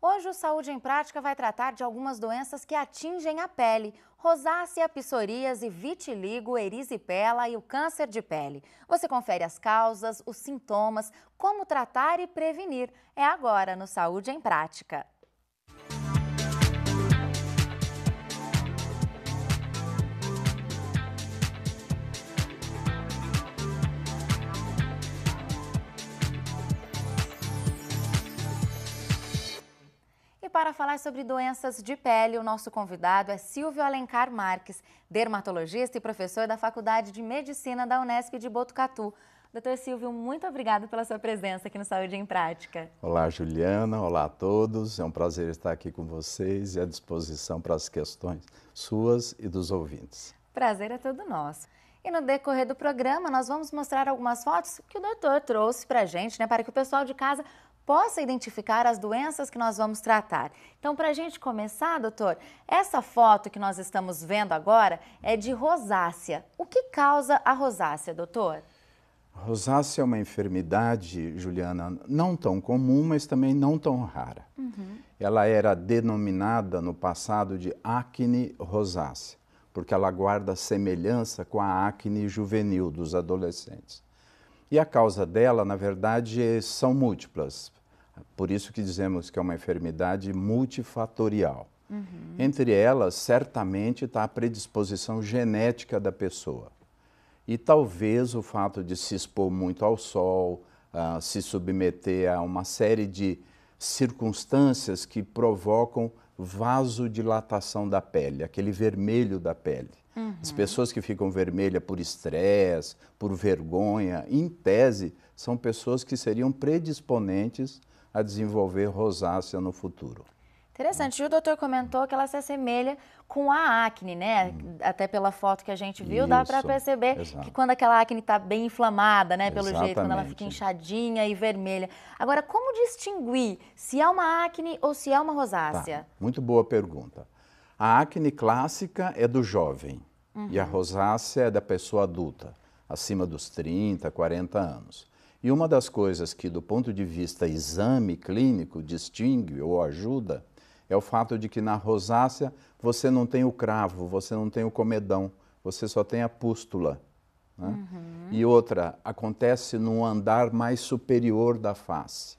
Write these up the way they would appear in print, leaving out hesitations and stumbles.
Hoje o Saúde em Prática vai tratar de algumas doenças que atingem a pele: rosácea, psoríase, vitiligo, erisipela e o câncer de pele. Você confere as causas, os sintomas, como tratar e prevenir. É agora no Saúde em Prática. E para falar sobre doenças de pele, o nosso convidado é Silvio Alencar Marques, dermatologista e professor da Faculdade de Medicina da Unesp de Botucatu. Doutor Silvio, muito obrigado pela sua presença aqui no Saúde em Prática. Olá, Juliana. Olá a todos. É um prazer estar aqui com vocês e à disposição para as questões suas e dos ouvintes. Prazer é todo nosso. E no decorrer do programa, nós vamos mostrar algumas fotos que o doutor trouxe para a gente, para que o pessoal de casa possa identificar as doenças que nós vamos tratar. Então, para a gente começar, doutor, essa foto que nós estamos vendo agora é de rosácea. O que causa a rosácea, doutor? Rosácea é uma enfermidade, Juliana, não tão comum, mas também não tão rara. Ela era denominada no passado de acne rosácea, porque ela guarda semelhança com a acne juvenil dos adolescentes. E a causa dela, na verdade, são múltiplas. Por isso que dizemos que é uma enfermidade multifatorial. Entre elas, certamente está a predisposição genética da pessoa. E talvez o fato de se expor muito ao sol, se submeter a uma série de circunstâncias que provocam vasodilatação da pele, aquele vermelho da pele. As pessoas que ficam vermelhas por estresse, por vergonha, em tese, são pessoas que seriam predisponentes a desenvolver rosácea no futuro. Interessante. E o doutor comentou que ela se assemelha com a acne, né? Até pela foto que a gente viu, dá para perceber que quando aquela acne está bem inflamada, né? Pelo jeito, quando ela fica inchadinha e vermelha. Agora, como distinguir se é uma acne ou se é uma rosácea? Muito boa pergunta. A acne clássica é do jovem e a rosácea é da pessoa adulta, acima dos 30, 40 anos. E uma das coisas que, do ponto de vista exame clínico, distingue ou ajuda é o fato de que na rosácea você não tem o cravo, você não tem o comedão, você só tem a pústula. Né? E outra, acontece no andar mais superior da face.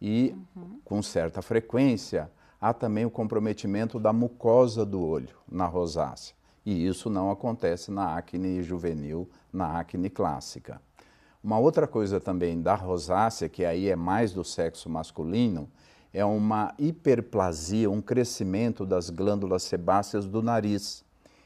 E, com certa frequência, há também o comprometimento da mucosa do olho na rosácea. E isso não acontece na acne juvenil, na acne clássica. Uma outra coisa também da rosácea, que aí é mais do sexo masculino, é uma hiperplasia, um crescimento das glândulas sebáceas do nariz.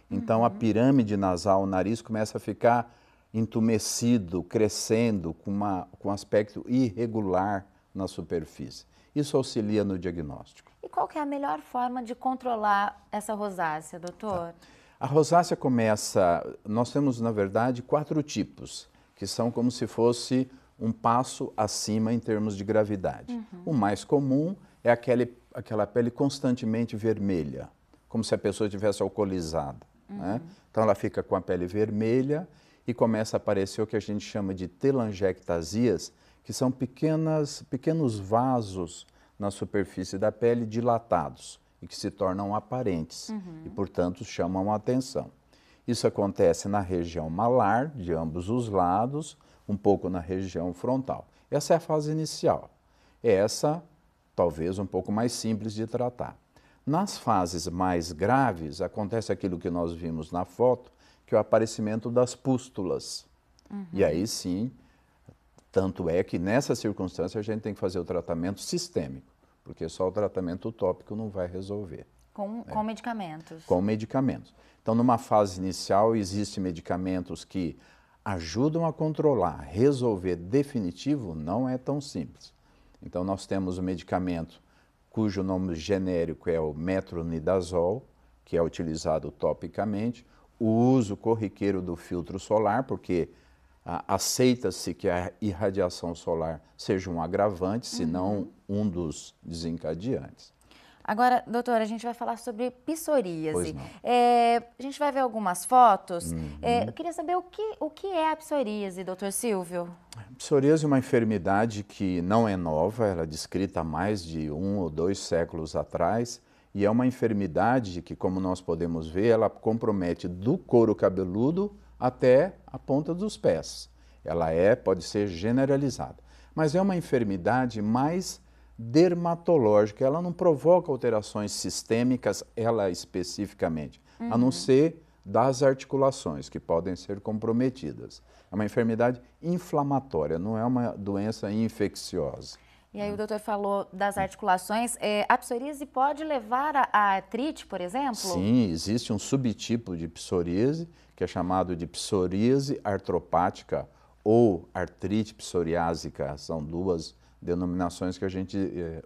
Então a pirâmide nasal, o nariz começa a ficar entumecido, crescendo, com um aspecto irregular na superfície. Isso auxilia no diagnóstico. E qual que é a melhor forma de controlar essa rosácea, doutor? A rosácea começa, nós temos na verdade 4 tipos, que são como se fosse um passo acima em termos de gravidade. O mais comum é aquela pele constantemente vermelha, como se a pessoa estivesse alcoolizada. Né? Então ela fica com a pele vermelha e começa a aparecer o que a gente chama de telangiectasias, que são pequenos vasos na superfície da pele dilatados e que se tornam aparentes e, portanto, chamam a atenção. Isso acontece na região malar, de ambos os lados, um pouco na região frontal. Essa é a fase inicial. Essa, talvez, um pouco mais simples de tratar. Nas fases mais graves, acontece aquilo que nós vimos na foto, que é o aparecimento das pústulas. E aí sim, tanto é que nessa circunstância a gente tem que fazer o tratamento sistêmico, porque só o tratamento tópico não vai resolver. Com medicamentos? Com medicamentos. Então, numa fase inicial, existem medicamentos que ajudam a controlar. Resolver definitivo não é tão simples. Então, nós temos o medicamento cujo nome genérico é o metronidazol, que é utilizado topicamente, o uso corriqueiro do filtro solar, porque aceita-se que a irradiação solar seja um agravante, se não um dos desencadeantes. Agora, doutora, a gente vai falar sobre psoríase. Pois não. A gente vai ver algumas fotos. Eu queria saber o que é a psoríase, doutor Silvio? Psoríase é uma enfermidade que não é nova, ela é descrita há mais de 1 ou 2 séculos atrás, e é uma enfermidade que, como nós podemos ver, ela compromete do couro cabeludo até a ponta dos pés. Ela pode ser generalizada, mas é uma enfermidade mais dermatológica, ela não provoca alterações sistêmicas, ela especificamente, a não ser das articulações, que podem ser comprometidas. É uma enfermidade inflamatória, não é uma doença infecciosa. E aí o doutor falou das articulações, a psoríase pode levar a artrite, por exemplo? Sim, existe um subtipo de psoríase, que é chamado de psoríase artropática ou artrite psoriásica, são duas denominações que a gente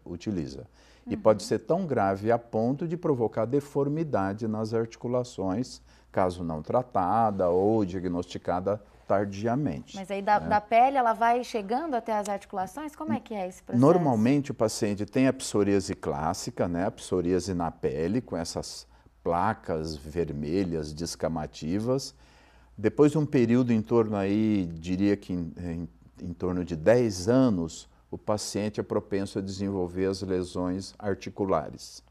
utiliza. E pode ser tão grave a ponto de provocar deformidade nas articulações, caso não tratada ou diagnosticada tardiamente. Mas aí da pele ela vai chegando até as articulações? Como é que é esse processo? Normalmente o paciente tem a psoríase clássica, né? A psoríase na pele, com essas placas vermelhas descamativas. Depois de um período em torno aí, diria que em torno de 10 anos, o paciente é propenso a desenvolver as lesões articulares.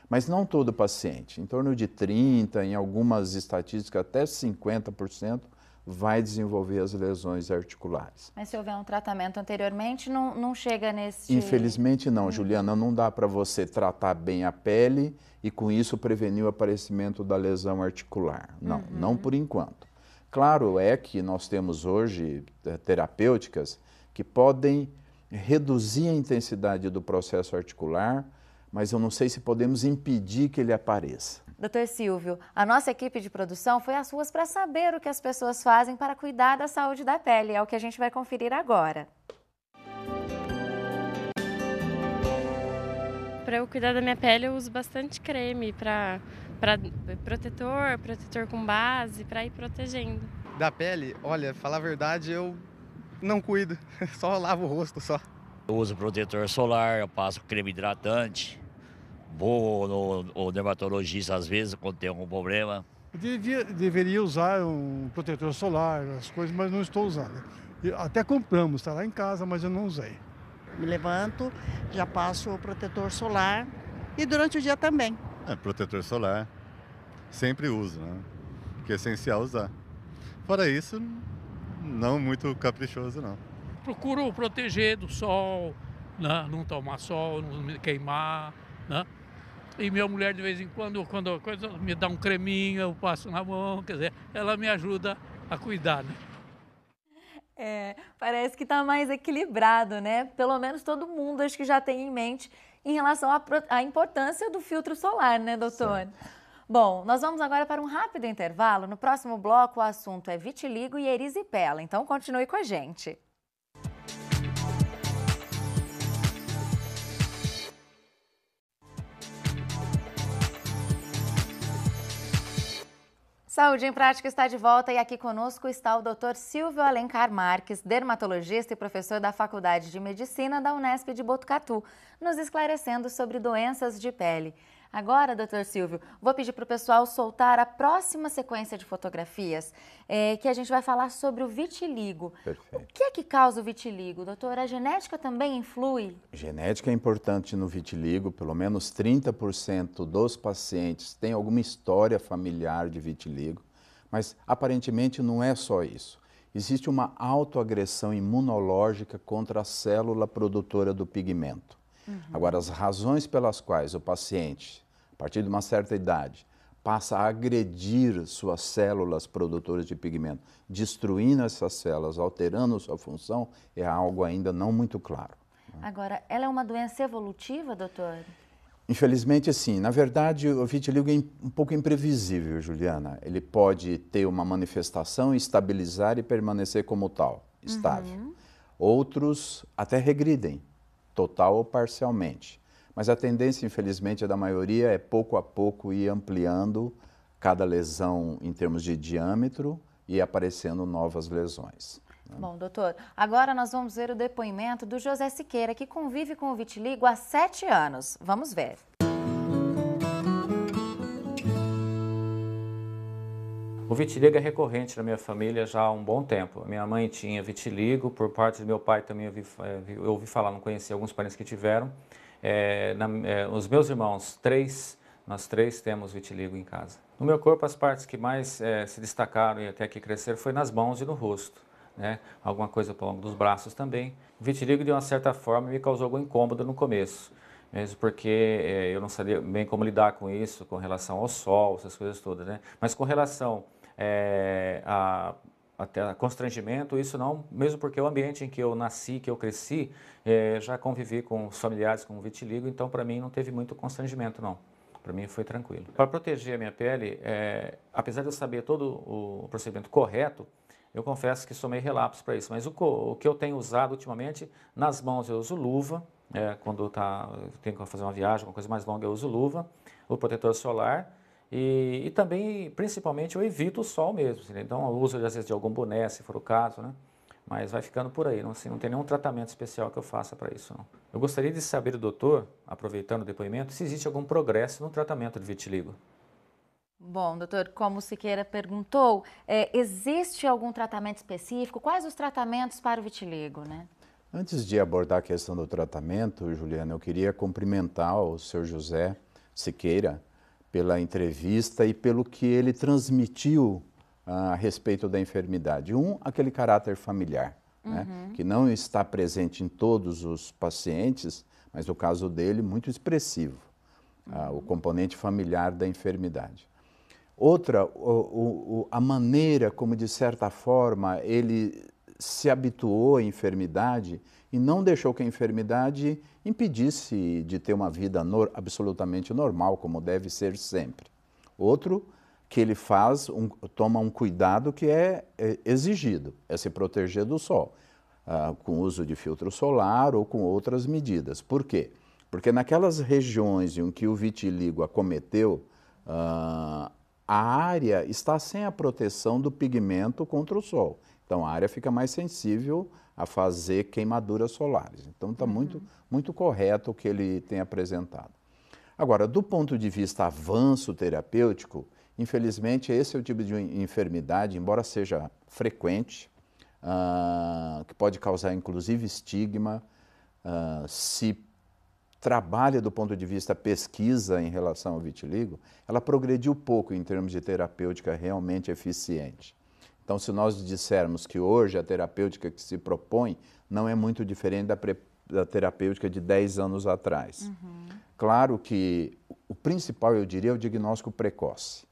Mas não todo paciente, em torno de 30%, em algumas estatísticas até 50%, vai desenvolver as lesões articulares. Mas se houver um tratamento anteriormente, não chega nesse... Infelizmente não, Juliana, não dá para você tratar bem a pele e com isso prevenir o aparecimento da lesão articular. Não, não por enquanto. Claro é que nós temos hoje terapêuticas que podem reduzir a intensidade do processo articular, mas eu não sei se podemos impedir que ele apareça. Doutor Silvio, a nossa equipe de produção foi às ruas para saber o que as pessoas fazem para cuidar da saúde da pele. É o que a gente vai conferir agora. Para eu cuidar da minha pele, eu uso bastante creme para protetor com base, para ir protegendo. Da pele, olha, falar a verdade, eu não cuido, só lavo o rosto só. Eu uso protetor solar, eu passo creme hidratante, vou no dermatologista às vezes quando tem algum problema. Deveria usar um protetor solar, as coisas, mas não estou usando. Até compramos, está lá em casa, mas eu não usei. Me levanto, já passo o protetor solar e durante o dia também. Protetor solar, sempre uso, né? Porque é essencial usar. Fora isso, não muito caprichoso, não. Procuro proteger do sol, né? Não tomar sol, não me queimar, né? E minha mulher, de vez em quando a coisa me dá um creminho, eu passo na mão, quer dizer, ela me ajuda a cuidar, né? Parece que está mais equilibrado, né? Pelo menos todo mundo acho que já tem em mente em relação à importância do filtro solar, né, doutor? Certo. Bom, nós vamos agora para um rápido intervalo. No próximo bloco, o assunto é vitiligo e erisipela. Então, continue com a gente. Saúde em Prática está de volta e aqui conosco está o Dr. Silvio Alencar Marques, dermatologista e professor da Faculdade de Medicina da Unesp de Botucatu, nos esclarecendo sobre doenças de pele. Agora, doutor Silvio, vou pedir para o pessoal soltar a próxima sequência de fotografias, que a gente vai falar sobre o vitiligo. Perfeito. O que é que causa o vitiligo, doutor? A genética também influi? Genética é importante no vitiligo, pelo menos 30% dos pacientes têm alguma história familiar de vitiligo, mas aparentemente não é só isso. Existe uma autoagressão imunológica contra a célula produtora do pigmento. Agora, as razões pelas quais o paciente, a partir de uma certa idade, passa a agredir suas células produtoras de pigmento, destruindo essas células, alterando sua função, é algo ainda não muito claro. Agora, ela é uma doença evolutiva, doutor? Infelizmente, sim. Na verdade, o vitiligo é um pouco imprevisível, Juliana. Ele pode ter uma manifestação, estabilizar e permanecer como tal, estável. Outros até regridem, total ou parcialmente. Mas a tendência, infelizmente, da maioria é pouco a pouco ir ampliando cada lesão em termos de diâmetro e aparecendo novas lesões. Bom, doutor, agora nós vamos ver o depoimento do José Siqueira, que convive com o vitiligo há 7 anos. Vamos ver. O vitiligo é recorrente na minha família já há um bom tempo. Minha mãe tinha vitiligo, por parte do meu pai também eu ouvi falar, não conhecia alguns parentes que tiveram. Os meus irmãos, nós três temos vitiligo em casa. No meu corpo, as partes que mais se destacaram e até que cresceram foi nas mãos e no rosto, né? Alguma coisa ao longo dos braços também. O vitiligo, de uma certa forma, me causou algum incômodo no começo, mesmo porque eu não sabia bem como lidar com isso, com relação ao sol, essas coisas todas, né? Mas com relação até constrangimento, isso não, mesmo porque o ambiente em que eu nasci, que eu cresci, já convivi com os familiares com vitiligo, então para mim não teve muito constrangimento, não. Para mim foi tranquilo. Para proteger a minha pele, apesar de eu saber todo o procedimento correto, eu confesso que sou meio relapso para isso. Mas o que eu tenho usado ultimamente, nas mãos eu uso luva, quando tenho que fazer uma viagem, uma coisa mais longa, eu uso luva, o protetor solar, e também, principalmente, eu evito o sol mesmo. Assim, então eu uso, às vezes, de algum boné, se for o caso, né? Mas vai ficando por aí, não tem nenhum tratamento especial que eu faça para isso, não. Eu gostaria de saber do doutor, aproveitando o depoimento, se existe algum progresso no tratamento de vitiligo. Bom, doutor, como o Siqueira perguntou, existe algum tratamento específico? Quais os tratamentos para o vitiligo, né? Antes de abordar a questão do tratamento, Juliana, eu queria cumprimentar o seu José Siqueira pela entrevista e pelo que ele transmitiu a respeito da enfermidade. Aquele caráter familiar, né, que não está presente em todos os pacientes, mas no caso dele, muito expressivo, o componente familiar da enfermidade. Outra, a maneira como, de certa forma, ele se habituou à enfermidade e não deixou que a enfermidade impedisse de ter uma vida absolutamente normal, como deve ser sempre. Outro, que ele toma um cuidado que é exigido, é se proteger do sol, com uso de filtro solar ou com outras medidas. Por quê? Porque naquelas regiões em que o vitiligo acometeu, a área está sem a proteção do pigmento contra o sol. Então, a área fica mais sensível a fazer queimaduras solares. Então, está muito correto o que ele tem apresentado. Agora, do ponto de vista avanço terapêutico, infelizmente, esse é o tipo de enfermidade, embora seja frequente, que pode causar, inclusive, estigma, se trabalha do ponto de vista pesquisa em relação ao vitiligo, ela progrediu pouco em termos de terapêutica realmente eficiente. Então, se nós dissermos que hoje a terapêutica que se propõe não é muito diferente da terapêutica de 10 anos atrás. Claro que o principal, eu diria, é o diagnóstico precoce.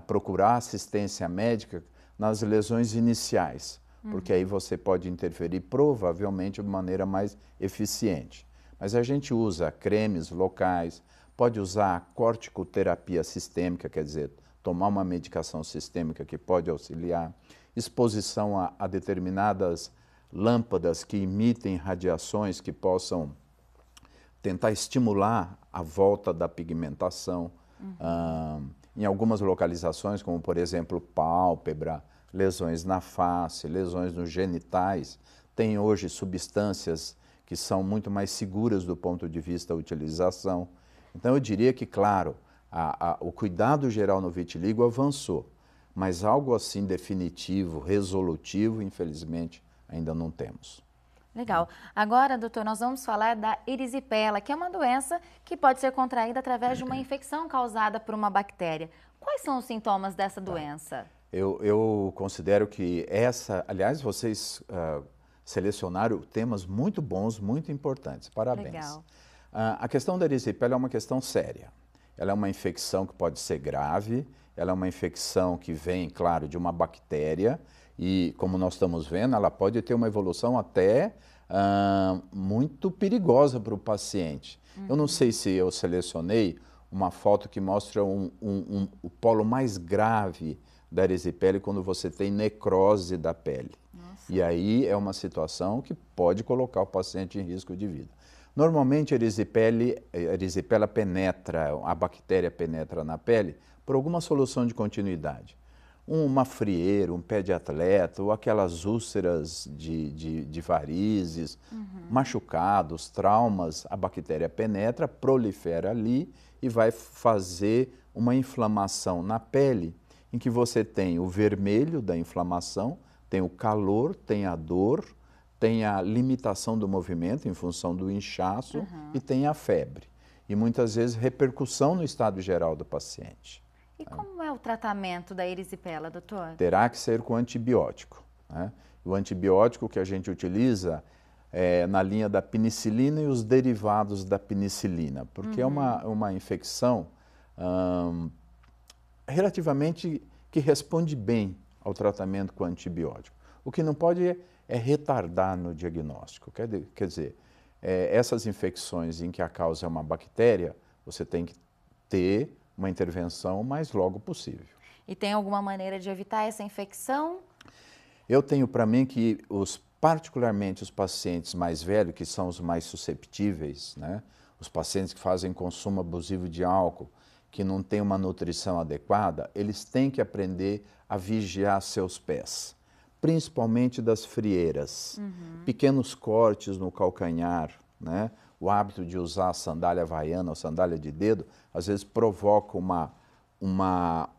Procurar assistência médica nas lesões iniciais, porque aí você pode interferir provavelmente de maneira mais eficiente. Mas a gente usa cremes locais, pode usar corticoterapia sistêmica, quer dizer, tomar uma medicação sistêmica que pode auxiliar, exposição a determinadas lâmpadas que emitem radiações que possam tentar estimular a volta da pigmentação. Em algumas localizações, como por exemplo pálpebra, lesões na face, lesões nos genitais, tem hoje substâncias que são muito mais seguras do ponto de vista da utilização. Então eu diria que, claro, o cuidado geral no vitiligo avançou, mas algo assim definitivo, resolutivo, infelizmente, ainda não temos. Legal. Agora, doutor, nós vamos falar da erisipela, que é uma doença que pode ser contraída através de uma infecção causada por uma bactéria. Quais são os sintomas dessa doença? Eu considero que aliás, vocês selecionaram temas muito bons, muito importantes. Parabéns. Legal. A questão da erisipela é uma questão séria. Ela é uma infecção que pode ser grave, ela é uma infecção que vem, claro, de uma bactéria e, como nós estamos vendo, ela pode ter uma evolução até muito perigosa para o paciente. Eu não sei se eu selecionei uma foto que mostra o polo mais grave da erisipela quando você tem necrose da pele. Nossa. E aí é uma situação que pode colocar o paciente em risco de vida. Normalmente a erisipela penetra, a bactéria penetra na pele por alguma solução de continuidade. Uma frieira, um pé de atleta, ou aquelas úlceras de varizes, machucados, traumas, a bactéria penetra, prolifera ali e vai fazer uma inflamação na pele, em que você tem o vermelho da inflamação, tem o calor, tem a dor, tem a limitação do movimento em função do inchaço e tem a febre. E muitas vezes repercussão no estado geral do paciente. E como é o tratamento da erisipela, doutor? Terá que ser com antibiótico, né? O antibiótico que a gente utiliza é na linha da penicilina e os derivados da penicilina, porque é uma infecção relativamente que responde bem ao tratamento com antibiótico. O que não pode é retardar no diagnóstico. Quer dizer, essas infecções em que a causa é uma bactéria, você tem que ter uma intervenção o mais logo possível. E tem alguma maneira de evitar essa infecção? Eu tenho para mim que, particularmente os pacientes mais velhos, que são os mais susceptíveis, né? Os pacientes que fazem consumo abusivo de álcool, que não têm uma nutrição adequada, eles têm que aprender a vigiar seus pés, principalmente das frieiras, pequenos cortes no calcanhar, né? O hábito de usar a sandália havaiana ou sandália de dedo, às vezes provoca uma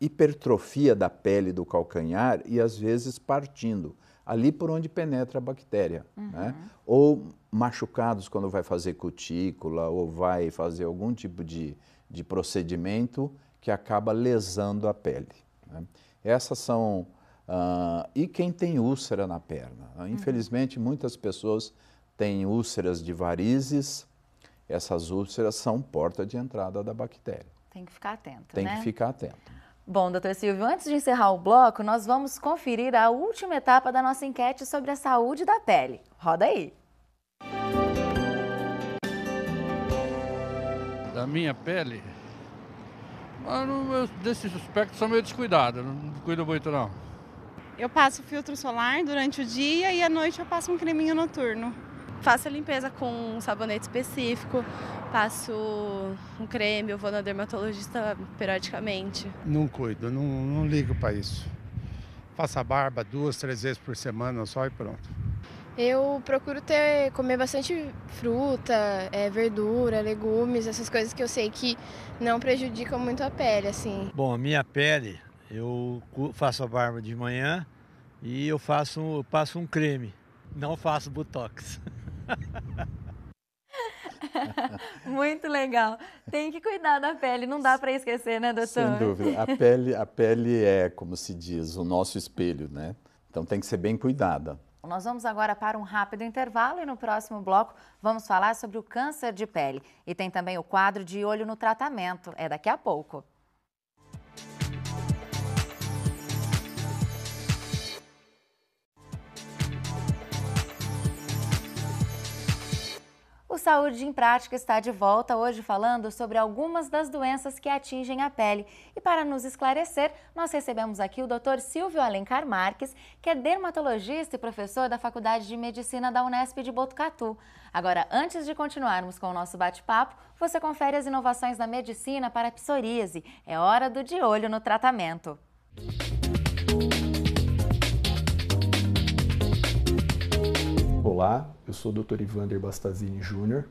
hipertrofia da pele do calcanhar e às vezes partindo, ali por onde penetra a bactéria, né? Ou machucados quando vai fazer cutícula ou vai fazer algum tipo de procedimento que acaba lesando a pele, né? Essas são... e quem tem úlcera na perna. Infelizmente, muitas pessoas têm úlceras de varizes, essas úlceras são porta de entrada da bactéria. Tem que ficar atento, Tem né? que ficar atento. Bom, doutor Silvio, antes de encerrar o bloco, nós vamos conferir a última etapa da nossa enquete sobre a saúde da pele. Roda aí! Da minha pele, desse aspecto sou meio descuidado, não cuido muito não. Eu passo filtro solar durante o dia e à noite eu passo um creminho noturno. Faço a limpeza com um sabonete específico, passo um creme, eu vou na dermatologista periodicamente. Não cuido, não ligo para isso. Faço a barba 2, 3 vezes por semana só e pronto. Eu procuro comer bastante fruta, verdura, legumes, essas coisas que eu sei que não prejudicam muito a pele, assim. Bom, a minha pele, eu faço a barba de manhã e eu passo um creme, não faço botox. Muito legal. Tem que cuidar da pele, não dá para esquecer, né, doutor? Sem dúvida. A pele é, como se diz, o nosso espelho, né? Então tem que ser bem cuidada. Nós vamos agora para um rápido intervalo e no próximo bloco vamos falar sobre o câncer de pele. E tem também o quadro de olho no tratamento. É daqui a pouco. O Saúde em Prática está de volta hoje falando sobre algumas das doenças que atingem a pele. E para nos esclarecer, nós recebemos aqui o Dr. Silvio Alencar Marques, que é dermatologista e professor da Faculdade de Medicina da Unesp de Botucatu. Agora, antes de continuarmos com o nosso bate-papo, você confere as inovações da medicina para a psoríase. É hora do De Olho no Tratamento. Olá, eu sou o Dr. Ivander Bastazini Júnior,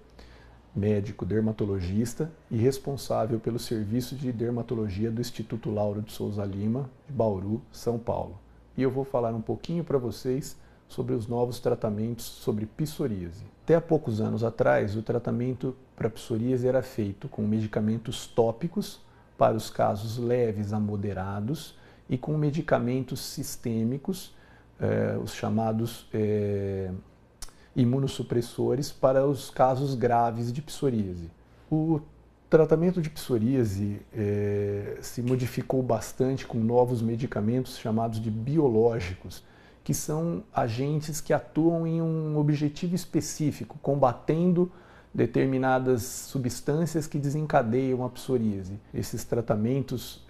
médico dermatologista e responsável pelo serviço de dermatologia do Instituto Lauro de Souza Lima, de Bauru, São Paulo. E eu vou falar um pouquinho para vocês sobre os novos tratamentos sobre psoríase. Até há poucos anos atrás, o tratamento para psoríase era feito com medicamentos tópicos para os casos leves a moderados e com medicamentos sistêmicos, os chamados imunossupressores para os casos graves de psoríase. O tratamento de psoríase se modificou bastante com novos medicamentos chamados de biológicos, que são agentes que atuam em um objetivo específico, combatendo determinadas substâncias que desencadeiam a psoríase. Esses tratamentos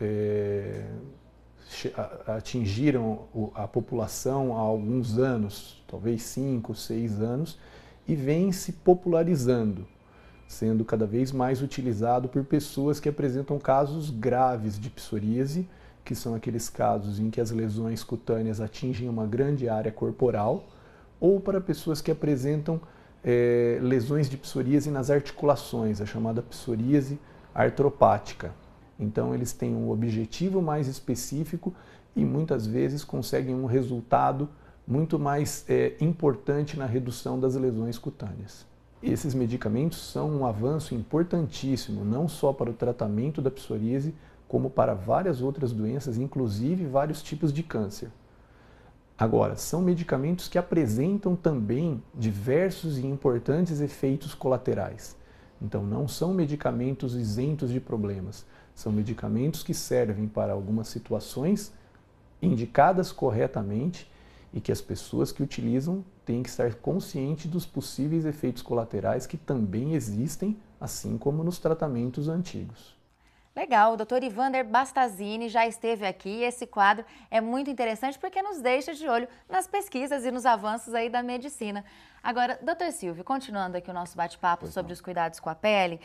atingiram a população há alguns anos, talvez 5, 6 anos, e vem se popularizando, sendo cada vez mais utilizado por pessoas que apresentam casos graves de psoríase, que são aqueles casos em que as lesões cutâneas atingem uma grande área corporal, ou para pessoas que apresentam lesões de psoríase nas articulações, a chamada psoríase artropática. Então eles têm um objetivo mais específico e muitas vezes conseguem um resultado muito mais importante na redução das lesões cutâneas. Esses medicamentos são um avanço importantíssimo, não só para o tratamento da psoríase, como para várias outras doenças, inclusive vários tipos de câncer. Agora, são medicamentos que apresentam também diversos e importantes efeitos colaterais. Então, não são medicamentos isentos de problemas. São medicamentos que servem para algumas situações indicadas corretamente e que as pessoas que utilizam têm que estar conscientes dos possíveis efeitos colaterais que também existem, assim como nos tratamentos antigos. Legal, o Dr. Ivander Bastazini já esteve aqui. Esse quadro é muito interessante porque nos deixa de olho nas pesquisas e nos avanços aí da medicina. Agora, Dr. Silvio, continuando aqui o nosso bate-papo sobre os cuidados com a pele,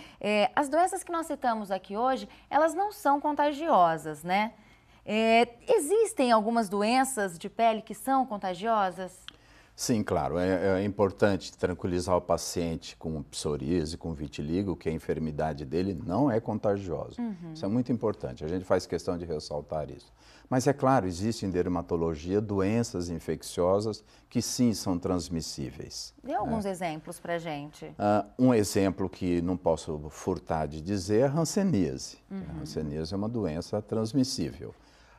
as doenças que nós citamos aqui hoje, elas não são contagiosas, né? Existem algumas doenças de pele que são contagiosas? Sim, claro. É importante tranquilizar o paciente com psoríase, com vitiligo, que a enfermidade dele não é contagiosa. Isso é muito importante. A gente faz questão de ressaltar isso. Mas é claro, existem em dermatologia doenças infecciosas que sim são transmissíveis. Dê alguns exemplos para a gente. Um exemplo que não posso furtar de dizer é a hanseníase. A hanseníase é uma doença transmissível.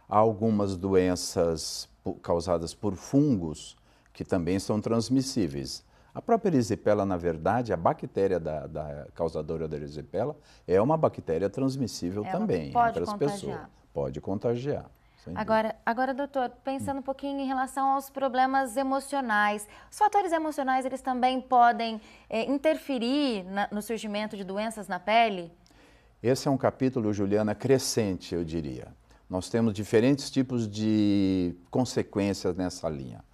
Há algumas doenças causadas por fungos que também são transmissíveis. A própria erisipela, na verdade, a bactéria da causadora da erisipela é uma bactéria transmissível também entre as pessoas. Pode contagiar. Agora, doutor, pensando um pouquinho em relação aos problemas emocionais, os fatores emocionais, eles também podem interferir no surgimento de doenças na pele? Esse é um capítulo, Juliana, crescente, eu diria. Nós temos diferentes tipos de consequências nessa linha.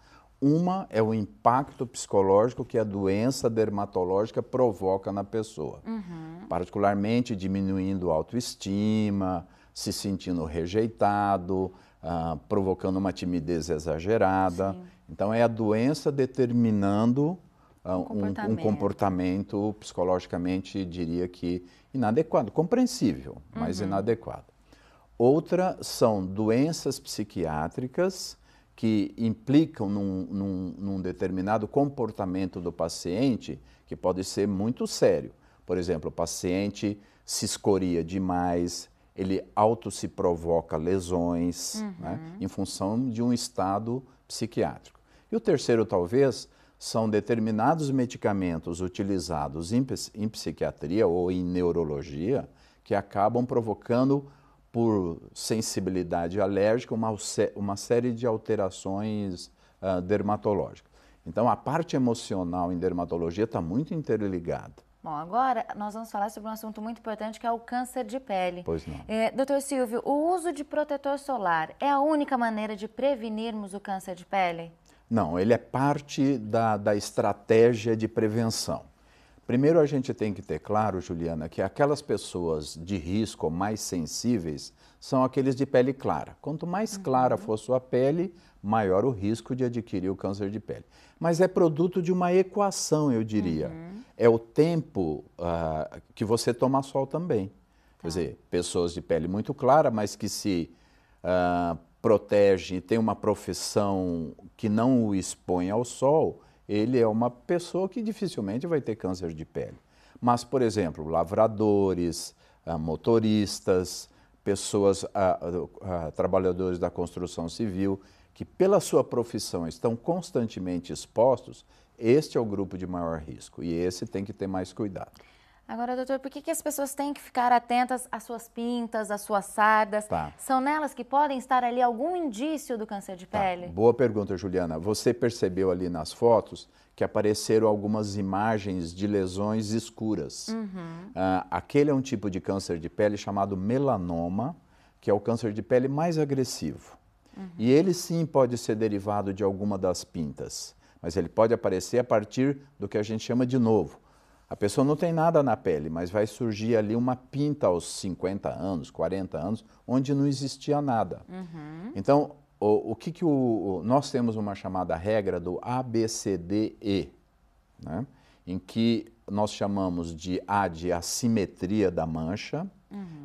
Uma é o impacto psicológico que a doença dermatológica provoca na pessoa, particularmente diminuindo a autoestima, se sentindo rejeitado, provocando uma timidez exagerada. Sim. Então, é a doença determinando um comportamento psicologicamente, diria que inadequado, compreensível, mas inadequado. Outra são doenças psiquiátricas que implicam num determinado comportamento do paciente que pode ser muito sério. Por exemplo, o paciente se escoria demais, ele se provoca lesões, né, em função de um estado psiquiátrico. E o terceiro, talvez, são determinados medicamentos utilizados em psiquiatria ou em neurologia que acabam provocando, por sensibilidade alérgica, uma série de alterações dermatológicas. Então, a parte emocional em dermatologia está muito interligada. Bom, agora nós vamos falar sobre um assunto muito importante, que é o câncer de pele. Pois não. Doutor Silvio, o uso de protetor solar é a única maneira de prevenirmos o câncer de pele? Não, ele é parte da estratégia de prevenção. Primeiro, a gente tem que ter claro, Juliana, que aquelas pessoas de risco mais sensíveis são aqueles de pele clara. Quanto mais clara for sua pele, maior o risco de adquirir o câncer de pele. Mas é produto de uma equação, eu diria. É o tempo que você toma sol também. Quer dizer, pessoas de pele muito clara, mas que se protegem e têm uma profissão que não o expõe ao sol, ele é uma pessoa que dificilmente vai ter câncer de pele. Mas, por exemplo, lavradores, motoristas, pessoas, trabalhadores da construção civil, que pela sua profissão estão constantemente expostos, este é o grupo de maior risco e esse tem que ter mais cuidado. Agora, doutor, por que as pessoas têm que ficar atentas às suas pintas, às suas sardas? São nelas que podem estar ali algum indício do câncer de pele? Boa pergunta, Juliana. Você percebeu ali nas fotos que apareceram algumas imagens de lesões escuras. Aquele é um tipo de câncer de pele chamado melanoma, que é o câncer de pele mais agressivo. E ele sim pode ser derivado de alguma das pintas, mas ele pode aparecer a partir do que a gente chama de novo. A pessoa não tem nada na pele, mas vai surgir ali uma pinta aos 50 anos, 40 anos, onde não existia nada. Então, nós temos uma chamada regra do ABCDE, né? Em que nós chamamos de A de assimetria da mancha,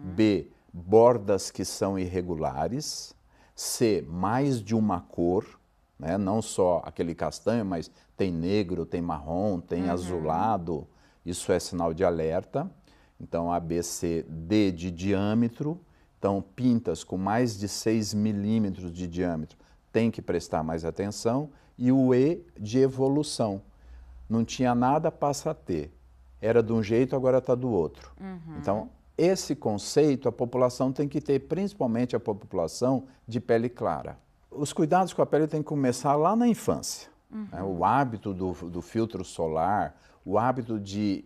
B, bordas que são irregulares, C, mais de uma cor, né? Não só aquele castanho, mas tem negro, tem marrom, tem azulado, isso é sinal de alerta. Então, A, B, C, D de diâmetro, então pintas com mais de 6 milímetros de diâmetro tem que prestar mais atenção, e o E de evolução, não tinha nada, passa a ter, era de um jeito, agora está do outro. Então, esse conceito a população tem que ter, principalmente a população de pele clara. Os cuidados com a pele têm que começar lá na infância. Né? O hábito do filtro solar, o hábito de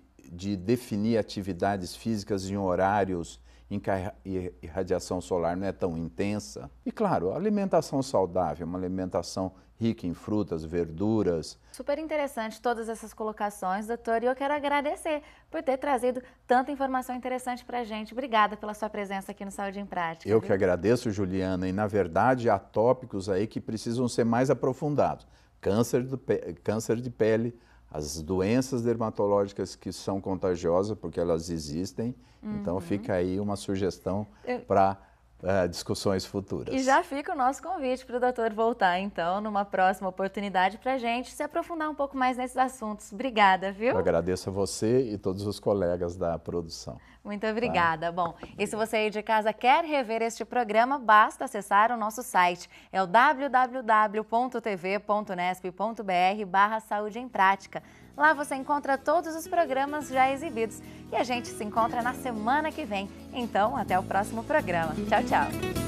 definir atividades físicas em horários em que a irradiação solar não é tão intensa. E claro, a alimentação saudável, uma alimentação rica em frutas, verduras. Super interessante todas essas colocações, doutor, e eu quero agradecer por ter trazido tanta informação interessante para a gente. Obrigada pela sua presença aqui no Saúde em Prática. Eu que agradeço, Juliana, e na verdade há tópicos aí que precisam ser mais aprofundados. Câncer de pele, as doenças dermatológicas que são contagiosas, porque elas existem. Então fica aí uma sugestão para discussões futuras. E já fica o nosso convite para o doutor voltar, então, numa próxima oportunidade para a gente se aprofundar um pouco mais nesses assuntos. Obrigada, viu? Eu agradeço a você e todos os colegas da produção. Muito obrigada. Bom, e se você aí de casa quer rever este programa, basta acessar o nosso site. É o www.tv.nesp.br/Saúde em Prática. Lá você encontra todos os programas já exibidos. E a gente se encontra na semana que vem. Então, até o próximo programa. Tchau, tchau.